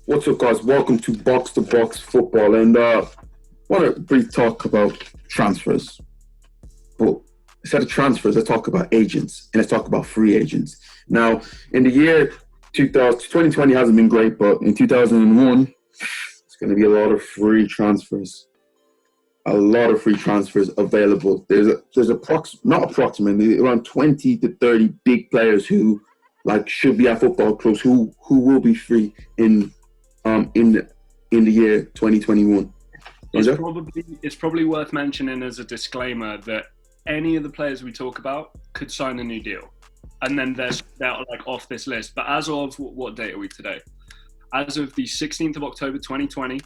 What's up, guys? Welcome to Box Football, and want to brief talk about transfers. But instead of transfers, let's talk about agents and let's talk about free agents. Now, in the year 2020 hasn't been great, but in 2001, it's going to be a lot of free transfers. A lot of free transfers available. Not approximately around 20 to 30 big players who should be at football clubs who will be free in the year 2021. It's probably worth mentioning as a disclaimer that any of the players we talk about could sign a new deal, and then they're like off this list. But as of what date are we today? As of the 16th of October 2020,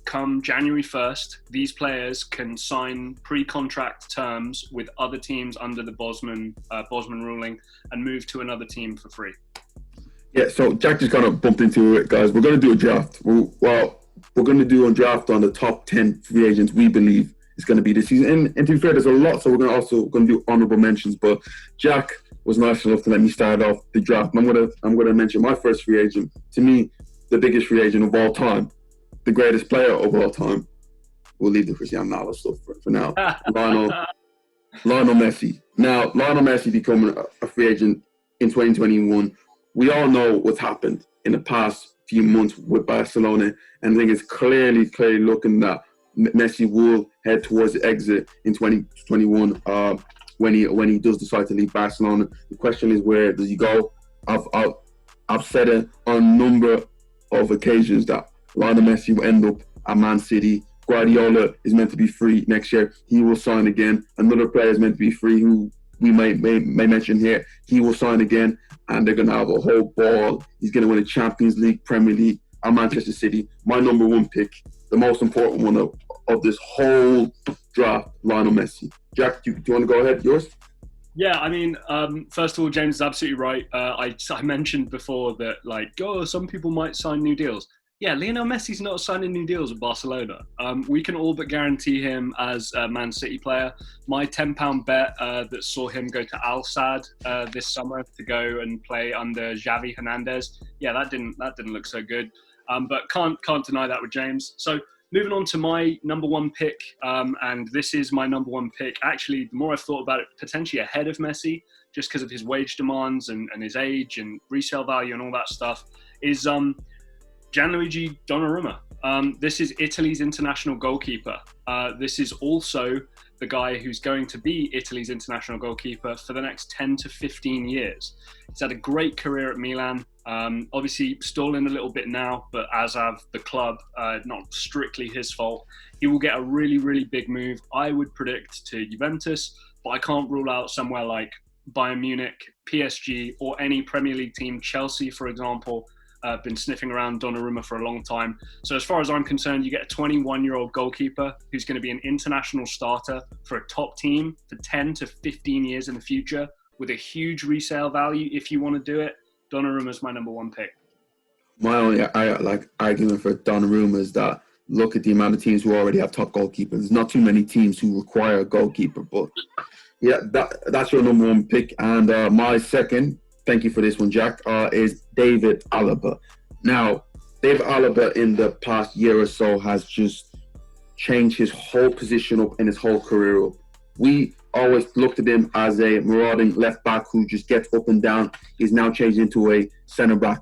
come January 1st, these players can sign pre-contract terms with other teams under the Bosman ruling and move to another team for free. Yeah, so Jack just kind of bumped into it, guys. We're going to do a draft. We're going to do a draft on the top 10 free agents we believe is going to be this season. And to be fair, there's a lot, so we're going to do honorable mentions. But Jack was nice enough to let me start off the draft. And I'm going to mention my first free agent. To me, the biggest free agent of all time, the greatest player of all time. We'll leave the Cristiano Ronaldo stuff for now. Lionel Messi. Now, Lionel Messi becoming a free agent in 2021. We all know what's happened in the past few months with Barcelona, and I think it's clearly looking that Messi will head towards the exit in 2021 when he does decide to leave Barcelona. The question is, where does he go? I've said it on a number of occasions that Lionel Messi will end up at Man City. Guardiola is meant to be free next year. He will sign again. Another player is meant to be free who we may mention here. He will sign again, and they're going to have a whole ball. He's going to win a Champions League, Premier League, at Manchester City. My number one pick, the most important one of this whole draft, Lionel Messi. Jack, do you want to go ahead? Yours? Yeah, I mean, first of all, James is absolutely right. I mentioned before that, some people might sign new deals. Yeah, Lionel Messi's not signing new deals with Barcelona. We can all but guarantee him as a Man City player. My £10 bet that saw him go to Al Sadd this summer to go and play under Xavi Hernandez. Yeah, that didn't look so good. But can't deny that with James. So moving on to my number one pick, and this is my number one pick. Actually, the more I've thought about it, potentially ahead of Messi, just because of his wage demands and his age and resale value and all that stuff, is Gianluigi Donnarumma. This is Italy's international goalkeeper. This is also the guy who's going to be Italy's international goalkeeper for the next 10 to 15 years. He's had a great career at Milan. Obviously stalling a little bit now, but as of the club, not strictly his fault. He will get a really, really big move, I would predict, to Juventus, but I can't rule out somewhere like Bayern Munich, PSG, or any Premier League team, Chelsea, for example. Been sniffing around Donnarumma for a long time. So as far as I'm concerned, you get a 21-year-old goalkeeper who's going to be an international starter for a top team for 10 to 15 years in the future with a huge resale value if you want to do it. Donnarumma's my number one pick. My only argument for Donnarumma is that look at the amount of teams who already have top goalkeepers. There's not too many teams who require a goalkeeper. But yeah, that's your number one pick. And my second, thank you for this one, Jack, is David Alaba. Now, David Alaba in the past year or so has just changed his whole position up and his whole career up. We always looked at him as a marauding left back who just gets up and down. He's now changed into a centre back,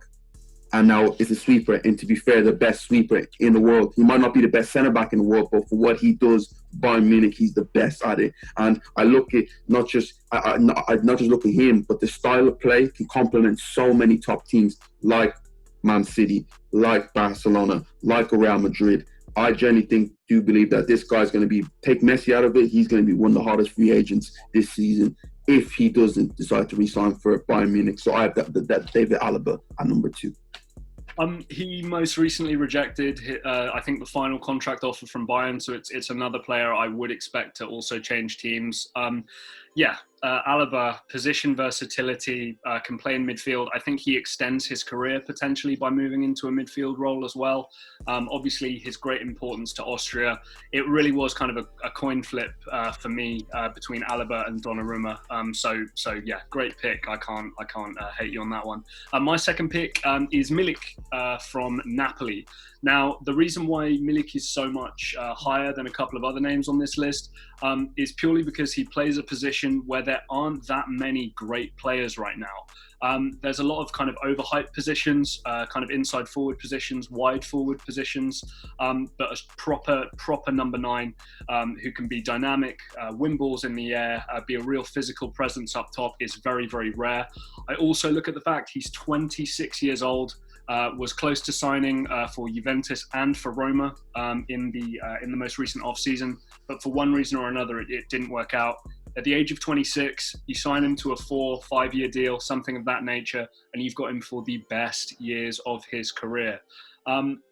and now is a sweeper. And to be fair, the best sweeper in the world. He might not be the best centre back in the world, but for what he does, Bayern Munich, he's the best at it. And I look at not just look at him, but the style of play can complement so many top teams like Man City, like Barcelona, like Real Madrid. I genuinely do believe that this guy's going to be, take Messi out of it, he's going to be one of the hottest free agents this season if he doesn't decide to re-sign for Bayern Munich. So I have that David Alaba at number two. He most recently rejected, I think, the final contract offer from Bayern, so it's another player I would expect to also change teams. Alaba, position versatility, can play in midfield. I think he extends his career potentially by moving into a midfield role as well. Obviously, his great importance to Austria. It really was kind of a coin flip for me between Alaba and Donnarumma. So yeah, great pick. I can't hate you on that one. My second pick is Milik from Napoli. Now, the reason why Milik is so much higher than a couple of other names on this list is purely because he plays a position where there aren't that many great players right now. There's a lot of kind of overhyped positions, kind of inside forward positions, wide forward positions, but a proper number 9 who can be dynamic, win balls in the air, be a real physical presence up top is very, very rare. I also look at the fact he's 26 years old. Was close to signing for Juventus and for Roma in the most recent off-season, but for one reason or another, it didn't work out. At the age of 26, you sign him to a 4-5 year deal, something of that nature, and you've got him for the best years of his career.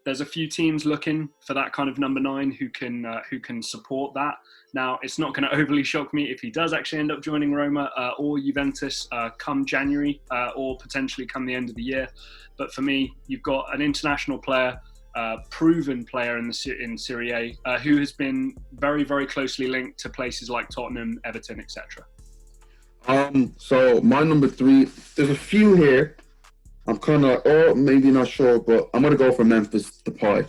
There's a few teams looking for that kind of number 9 who can support that. Now, it's not going to overly shock me if he does actually end up joining Roma or Juventus come January or potentially come the end of the year. But for me, you've got an international player, proven player in Serie A, who has been very, very closely linked to places like Tottenham, Everton, etc. So my number 3, there's a few here. I'm kind of, or maybe not sure, but I'm gonna go for Memphis Depay.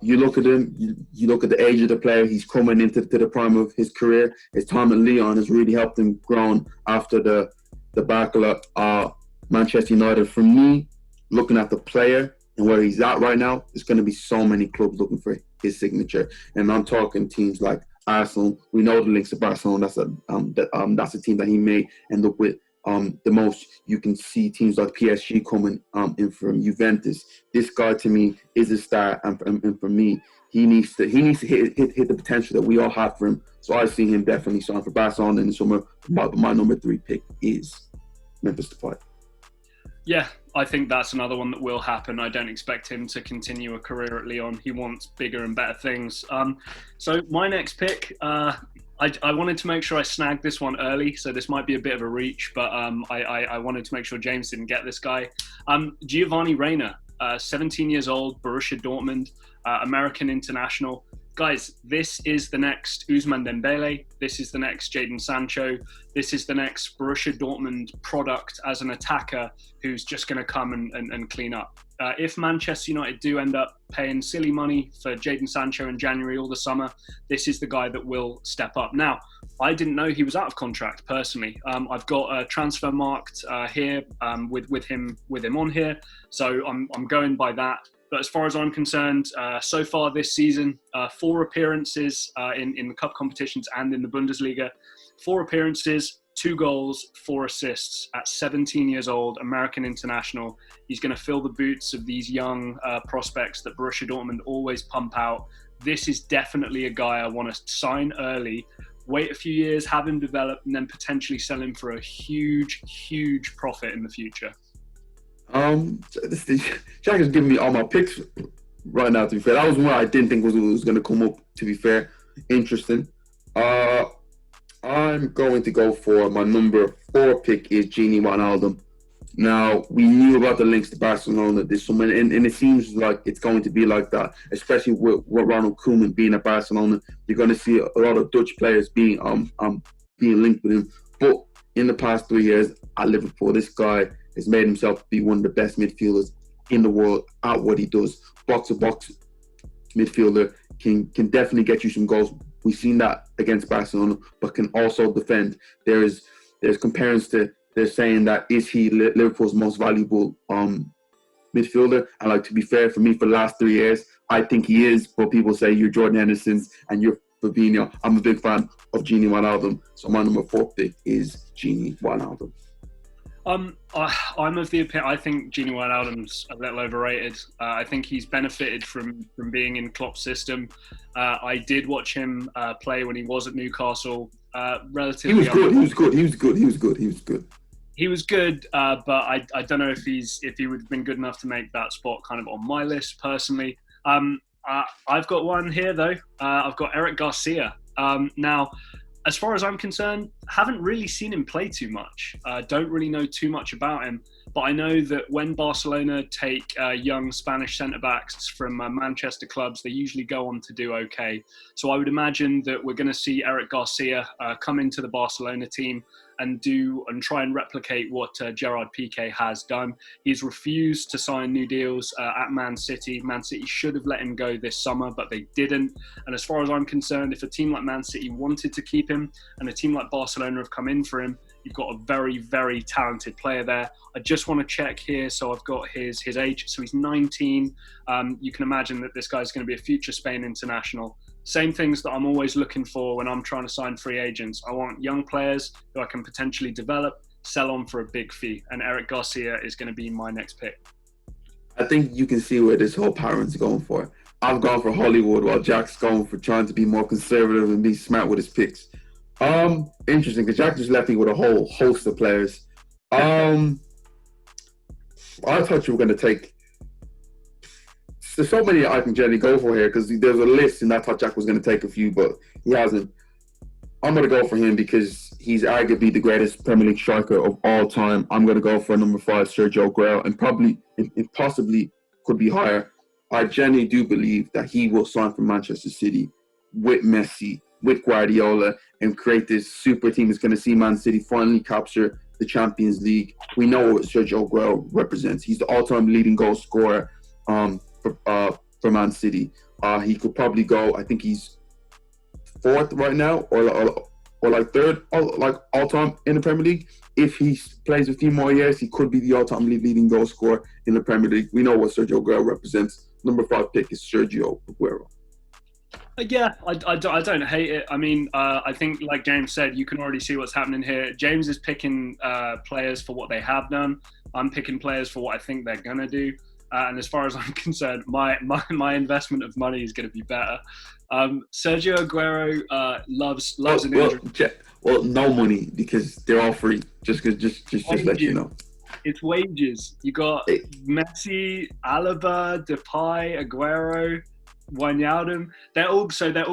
You look at him, you look at the age of the player. He's coming into the prime of his career. His time at Lyon has really helped him grow after the debacle at Manchester United. For me, looking at the player and where he's at right now, there's going to be so many clubs looking for his signature. And I'm talking teams like Arsenal. We know the links to Barcelona. That's a team that he may end up with. The most. You can see teams like PSG coming in from Juventus. This guy to me is a star, and for me, he needs to hit the potential that we all have for him. So I see him definitely sign for Barcelona in the summer. My number 3 pick is Memphis Depay. Yeah, I think that's another one that will happen. I don't expect him to continue a career at Lyon. He wants bigger and better things. So my next pick, I wanted to make sure I snagged this one early, so this might be a bit of a reach, but I wanted to make sure James didn't get this guy. Giovanni Reina, 17 years old, Borussia Dortmund, American international. Guys, this is the next Ousmane Dembele. This is the next Jadon Sancho. This is the next Borussia Dortmund product as an attacker who's just going to come and clean up. If Manchester United do end up paying silly money for Jadon Sancho in January or the summer, this is the guy that will step up. Now, I didn't know he was out of contract personally. I've got a transfer marked here with him on here, so I'm going by that. But as far as I'm concerned, so far this season, 4 appearances in the cup competitions and in the Bundesliga. 4 appearances, 2 goals, 4 assists at 17 years old, American international. He's going to fill the boots of these young prospects that Borussia Dortmund always pump out. This is definitely a guy I want to sign early, wait a few years, have him develop, and then potentially sell him for a huge, huge profit in the future. Jack is giving me all my picks right now, to be fair. That was one I didn't think was going to come up, to be fair. Interesting. I'm going to go for my number 4 pick is Gini Wijnaldum. Now, we knew about the links to Barcelona this summer, and it seems like it's going to be like that, especially with Ronald Koeman being at Barcelona. You're going to see a lot of Dutch players being linked with him. But in the past 3 years at Liverpool, this guy has made himself be one of the best midfielders in the world at what he does. Box-to-box midfielder, can definitely get you some goals. We've seen that against Barcelona, but can also defend. There's comparisons to, they're saying that is he Liverpool's most valuable midfielder? And like, to be fair, for me, for the last 3 years, I think he is. But people say you're Jordan Henderson's and you're Fabinho. I'm a big fan of Gini Wijnaldum. So my number 4 pick is Gini Wijnaldum. I'm of the opinion. I think Gini Wijnaldum's a little overrated. I think he's benefited from being in Klopp's system. I did watch him play when he was at Newcastle. Relatively, He was good. He was good, but I don't know if he would have been good enough to make that spot kind of on my list personally. I've got one here though. I've got Eric Garcia. Now, as far as I'm concerned, haven't really seen him play too much. Don't really know too much about him. But I know that when Barcelona take young Spanish centre-backs from Manchester clubs, they usually go on to do okay. So I would imagine that we're going to see Eric Garcia come into the Barcelona team and try and replicate what Gerard Piqué has done. He's refused to sign new deals at Man City. Man City should have let him go this summer, but they didn't. And as far as I'm concerned, if a team like Man City wanted to keep him and a team like Barcelona have come in for him, you've got a very, very talented player there. I just want to check here. So I've got his age. So he's 19. You can imagine that this guy's going to be a future Spain international. Same things that I'm always looking for when I'm trying to sign free agents. I want young players who I can potentially develop, sell on for a big fee. And Eric Garcia is going to be my next pick. I think you can see where this whole parent's going for. I've gone for Hollywood while Jack's going for trying to be more conservative and be smart with his picks. Interesting, because Jack just left me with a whole host of players. I thought you were going to take... There's so many I can generally go for here because there's a list and I thought Jack was going to take a few, but he hasn't. I'm going to go for him because he's arguably the greatest Premier League striker of all time. I'm going to go for number 5, Sergio Aguero, and possibly could be higher. I genuinely do believe that he will sign for Manchester City with Messi, with Guardiola, and create this super team that's going to see Man City finally capture the Champions League. We know what Sergio Aguero represents. He's the all-time leading goal scorer for Man City. He could probably go, I think he's 4th right now, or like 3rd, like all-time in the Premier League. If he plays a few more years, he could be the all-time leading goal scorer in the Premier League. We know what Sergio Aguero represents. Number 5 pick is Sergio Aguero. Yeah, I don't hate it. I mean, I think, like James said, you can already see what's happening here. James is picking players for what they have done. I'm picking players for what I think they're going to do. And as far as I'm concerned, my investment of money is going to be better. Sergio Aguero loves an injury. Well, no money because they're all free. Just let you know. It's wages. You got Messi, Alaba, Depay, Aguero, Wijnaldum. They're all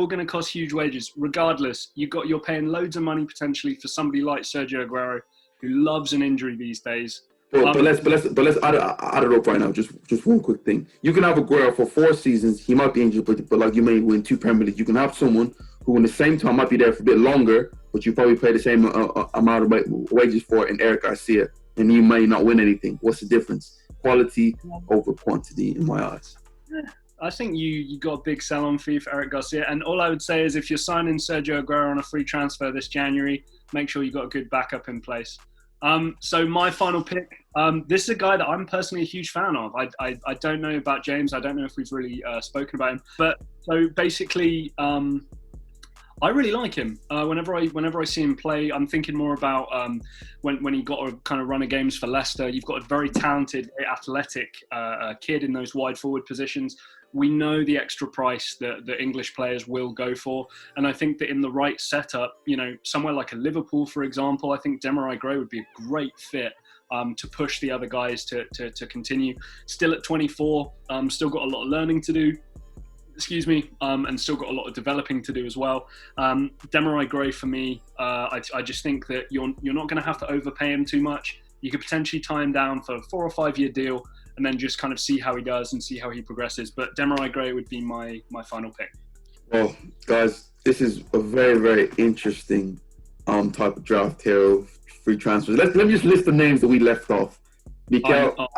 going to cost huge wages. Regardless, you're paying loads of money potentially for somebody like Sergio Aguero who loves an injury these days. But let's add it up right now. Just one quick thing. You can have Aguero for 4 seasons. He might be injured, but like you may win 2 Premier League. You can have someone who, in the same time, might be there for a bit longer, but you probably pay the same amount of wages for in Eric Garcia, and you may not win anything. What's the difference? Quality over quantity, in my eyes. Yeah, I think you got a big sell-on fee for Eric Garcia, and all I would say is if you're signing Sergio Aguero on a free transfer this January, make sure you got a good backup in place. So my final pick, this is a guy that I'm personally a huge fan of. I don't know about James. I don't know if we've really spoken about him. But so basically, I really like him. Whenever I see him play, I'm thinking more about when he got a kind of run of games for Leicester. You've got a very talented, very athletic kid in those wide forward positions. We know the extra price that the English players will go for. And I think that in the right setup, somewhere like a Liverpool, for example, I think Demarai Gray would be a great fit to push the other guys to continue. Still at 24, still got a lot of learning to do. And still got a lot of developing to do as well. Demarai Gray for me, I just think that you're not going to have to overpay him too much. You could potentially tie him down for a 4 or 5 year deal and then just kind of see how he does and see how he progresses. But Demarai Gray would be my final pick. Well, guys, this is a very, very interesting type of draft here of free transfers. Let me just list the names that we left off. Mikel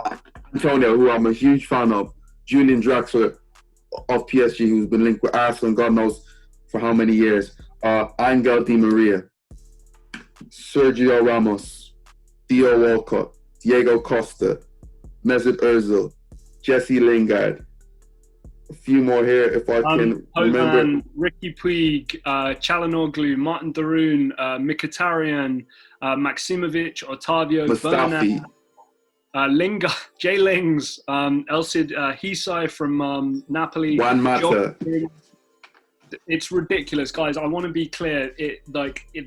Antonio, who I'm a huge fan of. Julian Draxler of PSG, who's been linked with Arsenal and God knows for how many years. Angel Di Maria, Sergio Ramos, Theo Walcott, Diego Costa, Mesut Ozil, Jesse Lingard. A few more here if I can remember. Ricky Puig, Çalhanoğlu, Martin Darun, Mkhitaryan, Maximovic, Otavio, Mustafi. Lingard, Jay Lings, El Cid Hisai from Napoli. Juan Mata. It's ridiculous, guys. I want to be clear.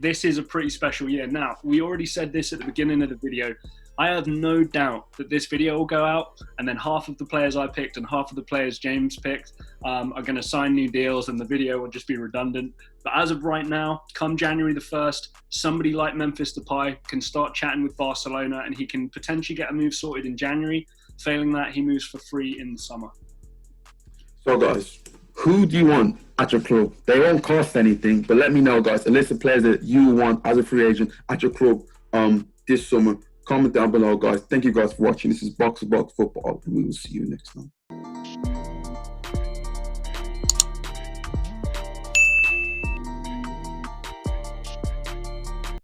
This is a pretty special year. Now, we already said this at the beginning of the video. I have no doubt that this video will go out, and then half of the players I picked and half of the players James picked are going to sign new deals, and the video will just be redundant. But as of right now, come January the 1st, somebody like Memphis Depay can start chatting with Barcelona, and he can potentially get a move sorted in January. Failing that, he moves for free in the summer. So, guys, who do you want at your club? They won't cost anything, but let me know, guys, a list of players that you want as a free agent at your club this summer. Comment down below, guys. Thank you guys for watching. This is Box to Box Football, and we will see you next time.